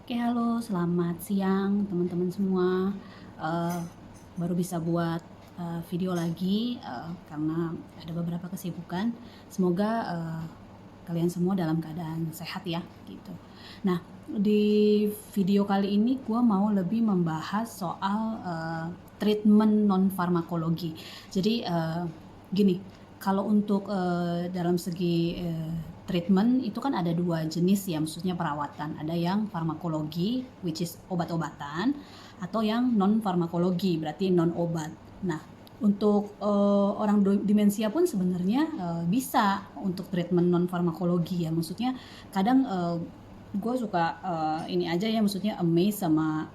Oke, halo, selamat siang teman-teman semua. Eh, Baru bisa buat video lagi karena ada beberapa kesibukan. Semoga kalian semua dalam keadaan sehat ya, gitu. Nah, di video kali ini gue mau lebih membahas soal treatment non farmakologi. Jadi gini, kalau untuk dalam segi treatment itu kan ada dua jenis ya, maksudnya perawatan. Ada yang farmakologi, which is obat-obatan, atau yang non farmakologi, berarti non obat. Nah, untuk orang demensia pun sebenarnya bisa untuk treatment non farmakologi ya. Maksudnya kadang gue suka ini aja ya, maksudnya amazed sama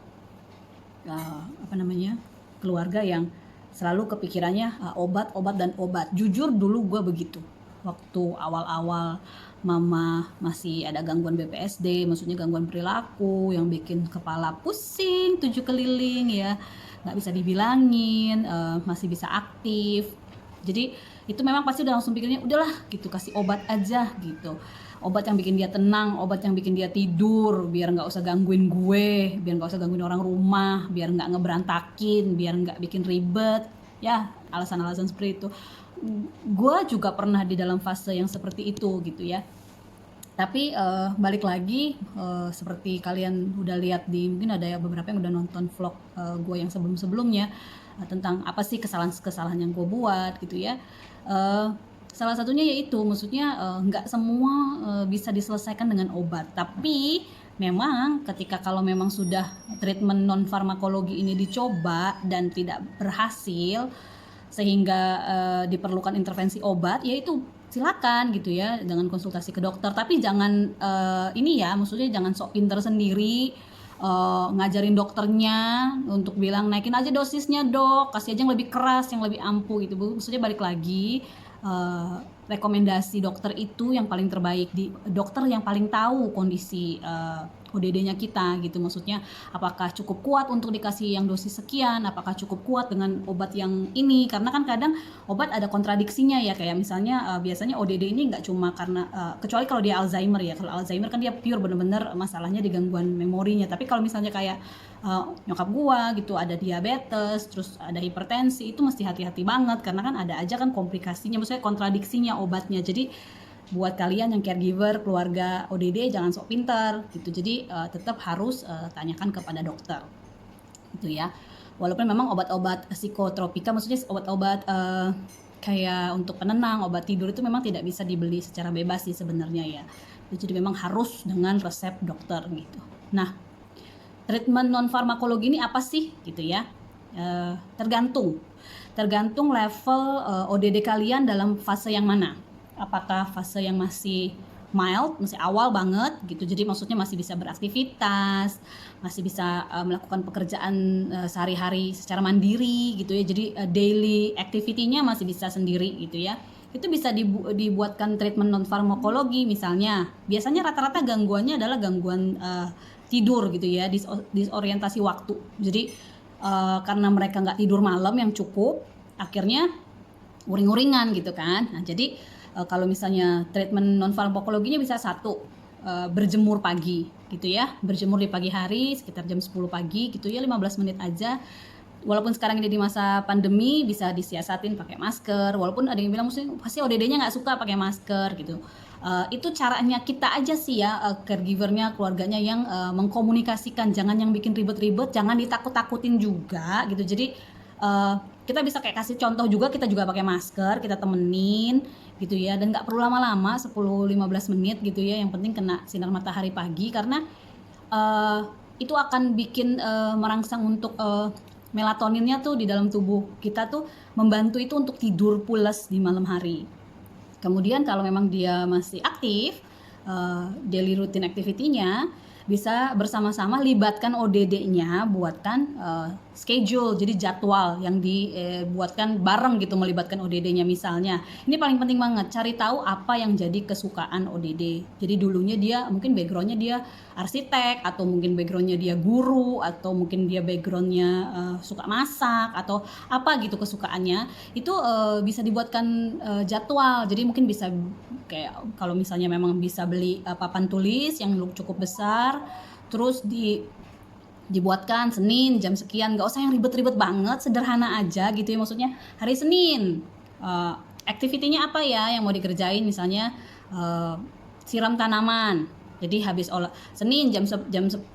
apa namanya, keluarga yang selalu kepikirannya obat, obat dan obat. Jujur dulu gue begitu. Waktu awal-awal mama masih ada gangguan BPSD, maksudnya gangguan perilaku yang bikin kepala pusing 7 keliling ya, nggak bisa dibilangin, masih bisa aktif. Jadi itu memang pasti udah langsung pikirnya udahlah gitu, kasih obat aja gitu, obat yang bikin dia tenang, obat yang bikin dia tidur, biar nggak usah gangguin gue, biar nggak usah gangguin orang rumah, biar nggak ngeberantakin, biar nggak bikin ribet ya, alasan-alasan seperti itu. Gue juga pernah di dalam fase yang seperti itu gitu ya. Tapi balik lagi, seperti kalian udah lihat di, mungkin ada ya beberapa yang udah nonton vlog gue yang sebelum-sebelumnya tentang apa sih kesalahan-kesalahan yang gue buat gitu ya. Salah satunya yaitu, maksudnya nggak semua bisa diselesaikan dengan obat. Tapi memang ketika kalau memang sudah treatment non farmakologi ini dicoba dan tidak berhasil, sehingga diperlukan intervensi obat, yaitu silakan gitu ya dengan konsultasi ke dokter. Tapi jangan ini ya, maksudnya jangan sok pinter sendiri ngajarin dokternya untuk bilang naikin aja dosisnya dok, kasih aja yang lebih keras, yang lebih ampuh gitu Bu. Maksudnya balik lagi, rekomendasi dokter itu yang paling terbaik, di dokter yang paling tahu kondisi ODD-nya kita gitu. Maksudnya apakah cukup kuat untuk dikasih yang dosis sekian, apakah cukup kuat dengan obat yang ini, karena kan kadang obat ada kontradiksinya ya, kayak misalnya biasanya ODD ini nggak cuma karena kecuali kalau dia Alzheimer ya. Kalau Alzheimer kan dia pure bener-bener masalahnya di gangguan memorinya. Tapi kalau misalnya kayak nyokap gua gitu ada diabetes, terus ada hipertensi, itu mesti hati-hati banget karena kan ada aja kan komplikasinya, maksudnya kontradiksinya obatnya. Jadi buat kalian yang caregiver keluarga ODD jangan sok pintar gitu. Jadi tetap harus tanyakan kepada dokter gitu ya. Walaupun memang obat-obat psikotropika, maksudnya obat-obat kayak untuk penenang, obat tidur itu memang tidak bisa dibeli secara bebas sih sebenarnya ya. Jadi memang harus dengan resep dokter gitu. Nah, treatment non farmakologi ini apa sih gitu ya? Tergantung level ODD kalian dalam fase yang mana. Apakah fase yang masih mild, masih awal banget gitu, jadi maksudnya masih bisa beraktivitas, masih bisa melakukan pekerjaan sehari-hari secara mandiri gitu ya, jadi daily activity-nya masih bisa sendiri gitu ya. Itu bisa dibuatkan treatment non farmakologi. Misalnya biasanya rata-rata gangguannya adalah gangguan tidur gitu ya, disorientasi waktu. Jadi karena mereka nggak tidur malam yang cukup, akhirnya uring-uringan gitu kan. Nah, jadi kalau misalnya treatment non farmakologinya bisa satu, berjemur pagi gitu ya, berjemur di pagi hari sekitar jam 10 pagi gitu ya, 15 menit aja. Walaupun sekarang ini di masa pandemi bisa disiasatin pakai masker, walaupun ada yang bilang pasti ODD-nya nggak suka pakai masker gitu. Itu caranya kita aja sih ya, caregivernya, keluarganya yang mengkomunikasikan, jangan yang bikin ribet-ribet, jangan ditakut-takutin juga gitu. Jadi kita bisa kayak kasih contoh juga, kita juga pakai masker, kita temenin gitu ya, dan nggak perlu lama-lama, 10-15 menit gitu ya, yang penting kena sinar matahari pagi, karena itu akan bikin merangsang untuk melatoninnya tuh di dalam tubuh kita tuh, membantu itu untuk tidur pules di malam hari. Kemudian kalau memang dia masih aktif, daily routine activity-nya bisa bersama-sama libatkan ODD-nya, buatkan schedule, jadi jadwal yang dibuatkan bareng gitu, melibatkan ODD-nya. Misalnya ini paling penting banget, cari tahu apa yang jadi kesukaan ODD. Jadi dulunya dia mungkin backgroundnya dia arsitek, atau mungkin backgroundnya dia guru, atau mungkin dia backgroundnya suka masak, atau apa gitu kesukaannya. Itu bisa dibuatkan jadwal. Jadi mungkin bisa kayak, kalau misalnya memang bisa beli papan tulis yang cukup besar, terus dibuatkan Senin jam sekian, nggak usah yang ribet-ribet banget, sederhana aja gitu ya. Maksudnya hari Senin activity-nya apa ya yang mau dikerjain, misalnya siram tanaman, jadi habis Senin jam 10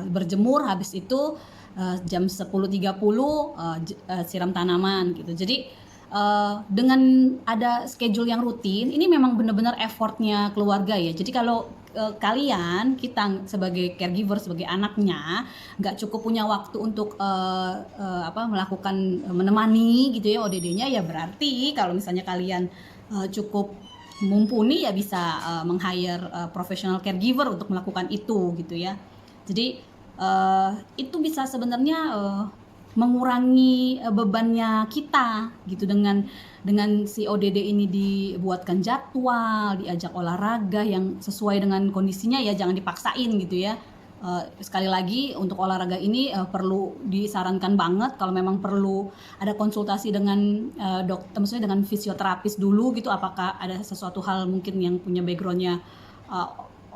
berjemur, habis itu jam 10.30 siram tanaman gitu. Jadi dengan ada schedule yang rutin, ini memang benar-benar effortnya keluarga ya. Jadi kalau kalian, kita sebagai caregiver, sebagai anaknya nggak cukup punya waktu untuk melakukan menemani gitu ya ODD-nya, ya berarti kalau misalnya kalian cukup mumpuni ya bisa meng-hire professional caregiver untuk melakukan itu gitu ya. Jadi itu bisa sebenarnya mengurangi bebannya kita gitu, dengan si ODD ini dibuatkan jadwal, diajak olahraga yang sesuai dengan kondisinya ya, jangan dipaksain gitu ya. Sekali lagi untuk olahraga ini perlu disarankan banget kalau memang perlu ada konsultasi dengan dokter, maksudnya dengan fisioterapis dulu gitu, apakah ada sesuatu hal mungkin yang punya backgroundnya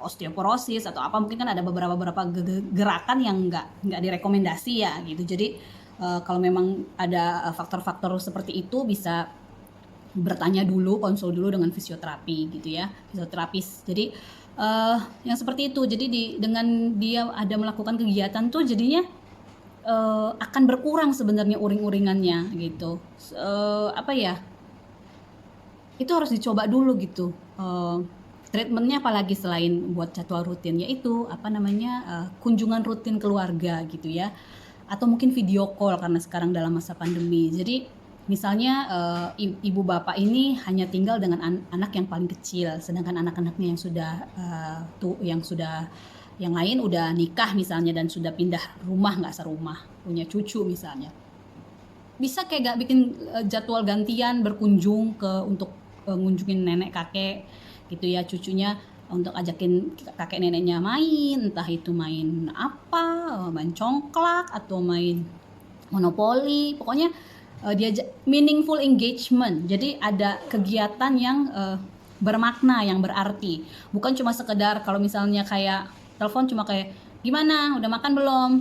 osteoporosis atau apa, mungkin kan ada beberapa gerakan yang nggak direkomendasi ya gitu. Jadi kalau memang ada faktor-faktor seperti itu, bisa bertanya dulu, konsul dulu dengan fisioterapi gitu ya, fisioterapis. Jadi yang seperti itu. Jadi dengan dia ada melakukan kegiatan tuh jadinya akan berkurang sebenarnya uring-uringannya gitu. Itu harus dicoba dulu gitu. Treatmentnya apalagi selain buat jadwal rutin, yaitu kunjungan rutin keluarga gitu ya, atau mungkin video call karena sekarang dalam masa pandemi. Jadi misalnya ibu bapak ini hanya tinggal dengan anak yang paling kecil, sedangkan anak-anaknya yang lain udah nikah misalnya dan sudah pindah rumah, nggak serumah, punya cucu misalnya. Bisa kayak gak bikin jadwal gantian berkunjung untuk ngunjungin nenek kakek gitu ya, cucunya, untuk ajakin kakek neneknya main, entah itu main main congklak atau main monopoli, pokoknya diajak meaningful engagement. Jadi ada kegiatan yang bermakna, yang berarti, bukan cuma sekedar kalau misalnya kayak telepon cuma kayak gimana, udah makan belum,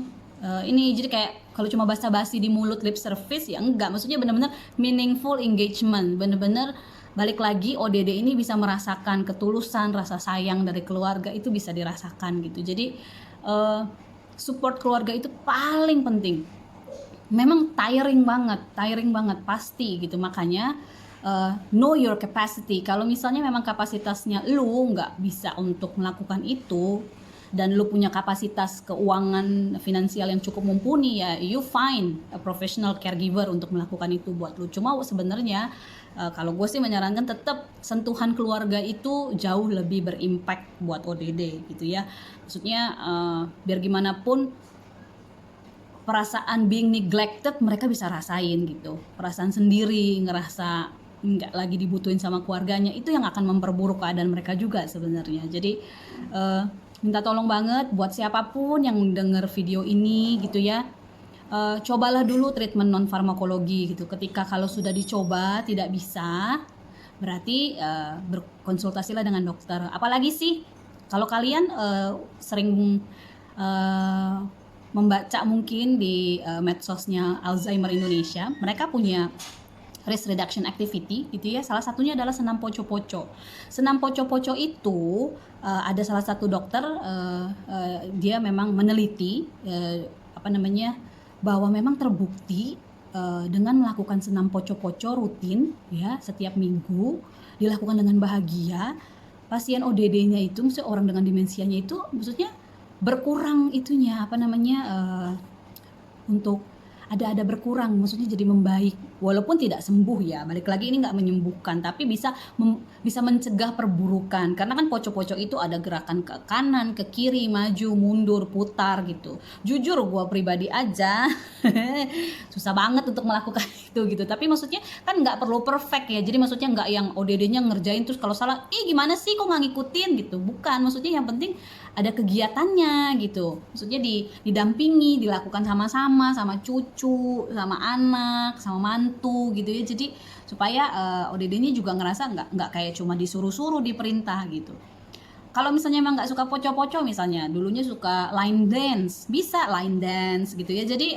ini jadi kayak kalau cuma basa-basi di mulut, lip service ya enggak. Maksudnya benar-benar meaningful engagement, benar-benar balik lagi ODD ini bisa merasakan ketulusan, rasa sayang dari keluarga, itu bisa dirasakan gitu. Jadi support keluarga itu paling penting. Memang tiring banget pasti gitu. Makanya know your capacity. Kalau misalnya memang kapasitasnya lu nggak bisa untuk melakukan itu, dan lu punya kapasitas keuangan finansial yang cukup mumpuni, ya you find a professional caregiver untuk melakukan itu buat lu. Cuma sebenarnya kalau gue sih menyarankan tetap sentuhan keluarga itu jauh lebih berimpact buat ODD gitu ya. Maksudnya biar gimana pun perasaan being neglected mereka bisa rasain gitu, perasaan sendiri, ngerasa nggak lagi dibutuhin sama keluarganya, itu yang akan memperburuk keadaan mereka juga sebenarnya. Jadi minta tolong banget buat siapapun yang denger video ini gitu ya, cobalah dulu treatment non farmakologi gitu. Ketika kalau sudah dicoba tidak bisa, berarti berkonsultasilah dengan dokter. Apalagi sih kalau kalian sering membaca mungkin di medsosnya Alzheimer Indonesia, mereka punya risk reduction activity gitu ya. Salah satunya adalah senam poco-poco. Senam poco-poco itu ada salah satu dokter, dia memang meneliti bahwa memang terbukti dengan melakukan senam poco-poco rutin ya setiap minggu, dilakukan dengan bahagia, pasien ODD-nya itu, maksudnya orang dengan demensianya itu, maksudnya berkurang itunya untuk ada berkurang, maksudnya jadi membaik, walaupun tidak sembuh ya, balik lagi ini nggak menyembuhkan, tapi bisa mencegah perburukan, karena kan poco-poco itu ada gerakan ke kanan, ke kiri, maju, mundur, putar gitu. Jujur gue pribadi aja susah banget untuk melakukan itu gitu, tapi maksudnya kan nggak perlu perfect ya, jadi maksudnya nggak yang ODD-nya ngerjain terus kalau salah, gimana sih kok nggak ngikutin gitu, bukan. Maksudnya yang penting ada kegiatannya gitu, maksudnya didampingi, dilakukan sama-sama, sama cucu, sama anak, sama mantu gitu ya. Jadi supaya ODD-nya juga ngerasa nggak kayak cuma disuruh-suruh, diperintah gitu. Kalau misalnya emang nggak suka poco-poco, misalnya dulunya suka line dance, bisa line dance gitu ya. Jadi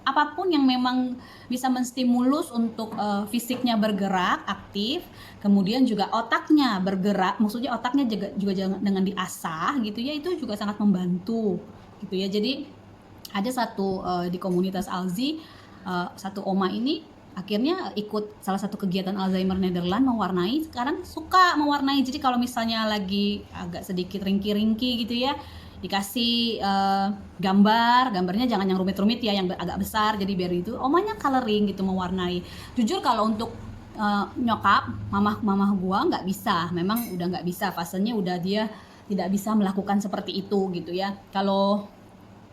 apapun yang memang bisa menstimulus untuk fisiknya bergerak aktif, kemudian juga otaknya bergerak, maksudnya otaknya juga dengan diasah gitu ya, itu juga sangat membantu gitu ya. Jadi ada satu di komunitas Alzi, satu oma ini akhirnya ikut salah satu kegiatan Alzheimer Nederland, mewarnai, sekarang suka mewarnai. Jadi kalau misalnya lagi agak sedikit ringki-ringki gitu ya, dikasih gambarnya jangan yang rumit-rumit ya, yang agak besar, jadi biar itu omanya coloring gitu, mewarnai. Jujur kalau untuk nyokap mamah gua nggak bisa, memang udah nggak bisa, fasenya udah dia tidak bisa melakukan seperti itu gitu ya. Kalau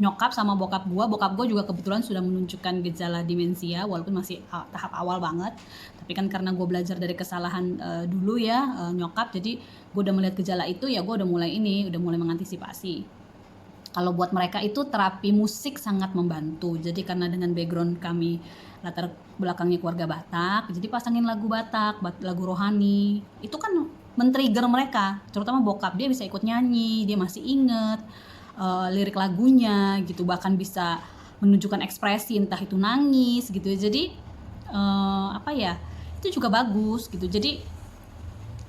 nyokap sama bokap gue juga kebetulan sudah menunjukkan gejala demensia walaupun masih tahap awal banget, tapi kan karena gue belajar dari kesalahan dulu ya nyokap, jadi gue udah melihat gejala itu ya, gue udah mulai mengantisipasi. Kalau buat mereka itu terapi musik sangat membantu. Jadi karena dengan background kami latar belakangnya keluarga Batak, jadi pasangin lagu Batak, lagu rohani, itu kan men-trigger mereka, terutama bokap, dia bisa ikut nyanyi, dia masih inget lirik lagunya gitu, bahkan bisa menunjukkan ekspresi, entah itu nangis gitu. Jadi itu juga bagus gitu. Jadi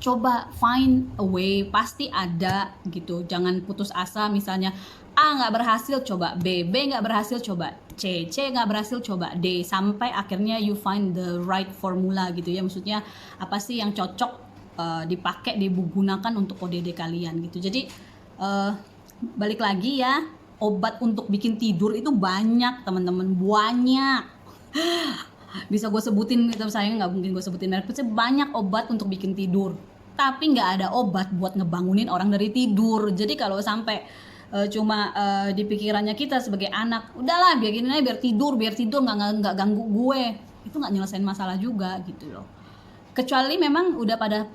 coba find a way, pasti ada gitu. Jangan putus asa, misalnya A nggak berhasil, coba B nggak berhasil, coba C nggak berhasil, coba D, sampai akhirnya you find the right formula gitu ya. Maksudnya apa sih yang cocok dipakai, digunakan untuk ODD kalian gitu. Jadi balik lagi ya, obat untuk bikin tidur itu banyak teman-teman, banyak. Bisa gue sebutin, itu sayang nggak mungkin gue sebutin merek, banyak obat untuk bikin tidur, tapi nggak ada obat buat ngebangunin orang dari tidur. Jadi kalau sampai cuma di pikirannya kita sebagai anak, udahlah biar gini aja, biar tidur nggak ganggu gue, itu nggak nyelesain masalah juga gitu loh. Kecuali memang udah pada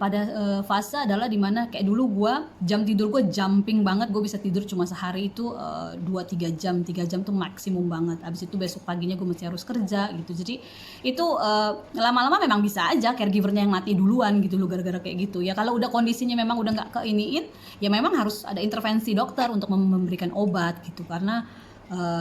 fase adalah dimana kayak dulu gue, jam tidur gue jumping banget, gue bisa tidur cuma sehari itu 2-3 jam, 3 jam tuh maksimum banget. Abis itu besok paginya gue masih harus kerja gitu. Jadi itu lama-lama memang bisa aja caregivernya yang mati duluan gitu loh, gara-gara kayak gitu ya. Kalau udah kondisinya memang udah nggak keiniin, ya memang harus ada intervensi dokter untuk memberikan obat gitu, karena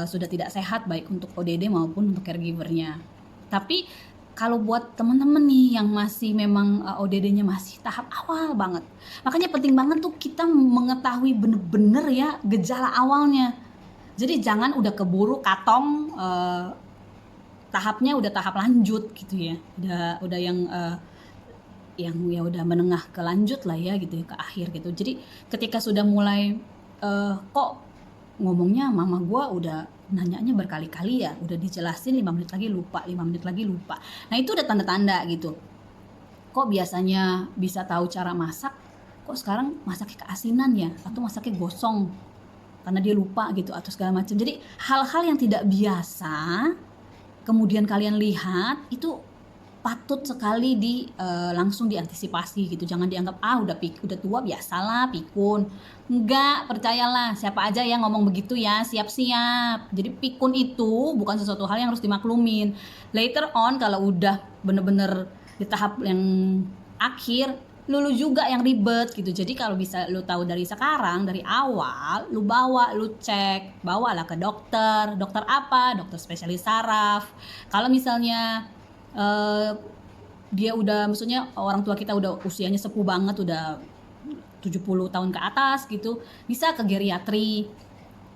sudah tidak sehat baik untuk ODD maupun untuk caregivernya. Tapi kalau buat teman-teman nih yang masih memang ODD-nya masih tahap awal banget, makanya penting banget tuh kita mengetahui bener-bener ya gejala awalnya. Jadi jangan udah keburu katong tahapnya udah tahap lanjut gitu ya, udah yang ya udah menengah ke lanjut lah ya gitu ya, ke akhir gitu. Jadi ketika sudah mulai kok ngomongnya mama gue udah nanyanya berkali-kali ya, udah dijelasin 5 menit lagi lupa, 5 menit lagi lupa. Nah itu udah tanda-tanda gitu. Kok biasanya bisa tahu cara masak, kok sekarang masaknya keasinan ya, atau masaknya gosong karena dia lupa gitu, atau segala macam. Jadi hal-hal yang tidak biasa kemudian kalian lihat itu patut sekali langsung diantisipasi gitu. Jangan dianggap udah tua biasalah pikun. Enggak, percayalah, siapa aja yang ngomong begitu ya siap-siap. Jadi pikun itu bukan sesuatu hal yang harus dimaklumin. Later on kalau udah bener-bener di tahap yang akhir, lu juga yang ribet gitu. Jadi kalau bisa lu tahu dari sekarang, dari awal lu bawalah ke dokter apa, dokter spesialis saraf. Kalau misalnya dia udah, maksudnya orang tua kita udah usianya sepuh banget, udah 70 tahun ke atas gitu, bisa ke geriatri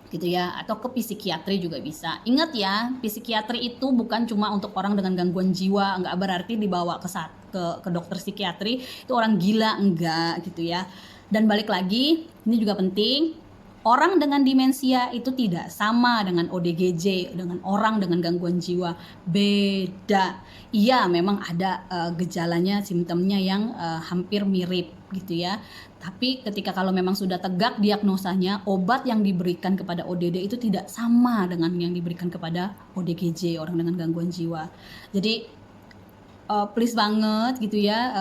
gitu ya, atau ke psikiatri juga bisa. Ingat ya, psikiatri itu bukan cuma untuk orang dengan gangguan jiwa, nggak berarti dibawa ke dokter psikiatri itu orang gila, enggak gitu ya. Dan balik lagi, ini juga penting, orang dengan demensia itu tidak sama dengan ODGJ, dengan orang dengan gangguan jiwa, beda. Iya memang ada gejalanya, simptomnya yang hampir mirip gitu ya. Tapi ketika kalau memang sudah tegak diagnosanya, obat yang diberikan kepada ODD itu tidak sama dengan yang diberikan kepada ODGJ, orang dengan gangguan jiwa. Jadi please banget gitu ya,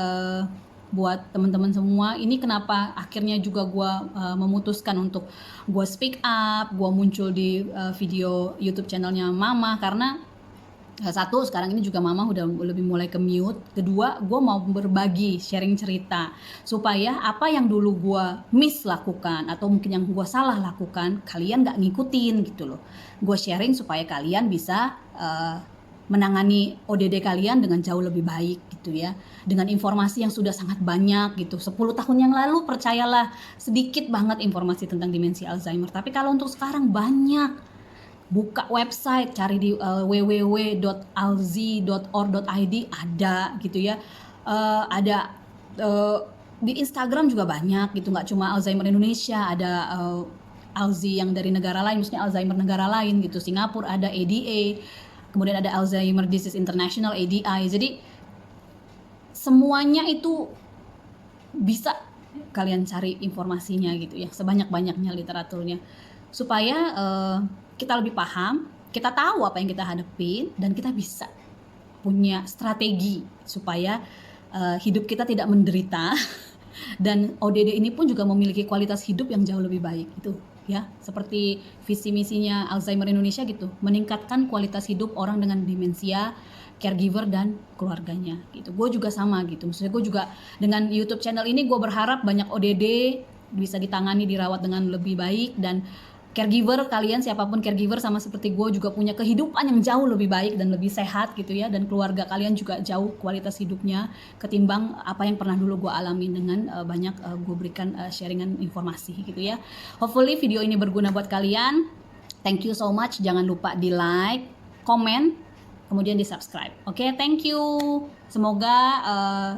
buat teman-teman semua, ini kenapa akhirnya juga gue memutuskan untuk gue speak up, gue muncul di video YouTube channelnya Mama, karena Satu, sekarang ini juga mama udah lebih mulai ke mute. Kedua, gue mau berbagi, sharing cerita supaya apa yang dulu gue miss lakukan atau mungkin yang gue salah lakukan, kalian gak ngikutin gitu loh. Gue sharing supaya kalian bisa menangani ODD kalian dengan jauh lebih baik gitu ya, dengan informasi yang sudah sangat banyak gitu. 10 tahun yang lalu percayalah sedikit banget informasi tentang demensi Alzheimer, tapi kalau untuk sekarang banyak. Buka website, cari di www.alzi.org.id ada gitu ya. Ada di Instagram juga banyak gitu, nggak cuma Alzheimer Indonesia, ada Alzi yang dari negara lain, maksudnya Alzheimer negara lain gitu. Singapura ada ADA, kemudian ada Alzheimer Disease International ADI. Jadi semuanya itu bisa kalian cari informasinya gitu ya, sebanyak-banyaknya literaturnya, supaya kita lebih paham, kita tahu apa yang kita hadapin, dan kita bisa punya strategi supaya hidup kita tidak menderita dan ODD ini pun juga memiliki kualitas hidup yang jauh lebih baik itu ya, seperti visi misinya Alzheimer Indonesia gitu, meningkatkan kualitas hidup orang dengan demensia, caregiver dan keluarganya gitu. Gue juga sama gitu, maksudnya gue juga dengan YouTube channel ini gue berharap banyak ODD bisa ditangani, dirawat dengan lebih baik, dan caregiver kalian, siapapun caregiver sama seperti gue juga punya kehidupan yang jauh lebih baik dan lebih sehat gitu ya, dan keluarga kalian juga jauh kualitas hidupnya ketimbang apa yang pernah dulu gue alami dengan banyak gue berikan sharingan informasi gitu ya. Hopefully video ini berguna buat kalian. Thank you so much. Jangan lupa di like, komen, kemudian di subscribe. Oke, thank you. Semoga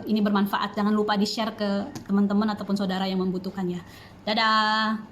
ini bermanfaat. Jangan lupa di share ke teman-teman ataupun saudara yang membutuhkannya. Dadah.